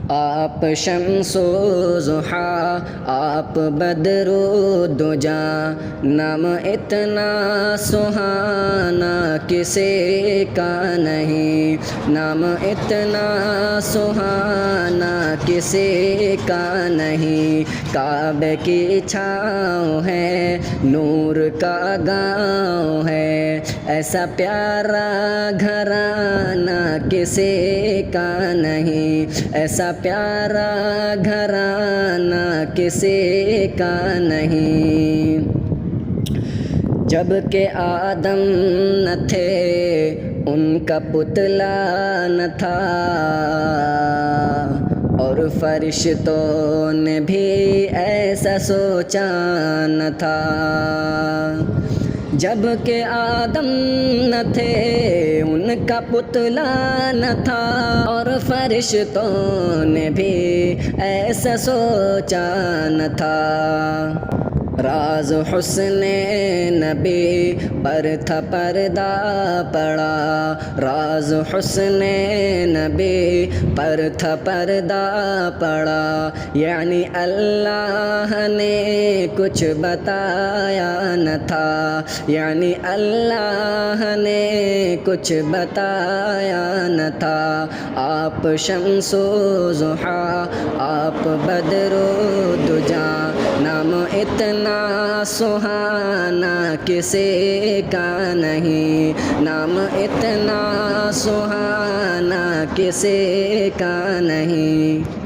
آپ شمس و ضحیٰ آپ بدر و دجا، نام اتنا سہانا کسی کا نہیں، نام اتنا سہانا کسی کا نہیں۔ کعبے کی چھاؤں ہے، نور کا گاؤں ہے، ایسا پیارا گھرانہ کسی کا نہیں، ایسا پیارا گھرانہ کسی کا نہیں۔ جب کہ آدم نہ تھے ان کا پتلا نہ تھا، اور فرشتوں نے بھی ایسا سوچا نہ تھا۔ جب کہ آدم نہ تھے ان کا پتلا نہ تھا، اور فرشتوں نے بھی ایسا سوچا نہ تھا۔ راز حسن نبی پر تھا پردہ پڑا، راز حسن نبی پر تھا پردہ پڑا، یعنی اللہ نے کچھ بتایا نہ تھا، یعنی اللہ نے کچھ بتایا نہ تھا۔ آپ شمس و ضحیٰ آپ بدر و دجا، نام اتنا سہانا کسی کا نہیں، نام اتنا سہانا کسی کا نہیں۔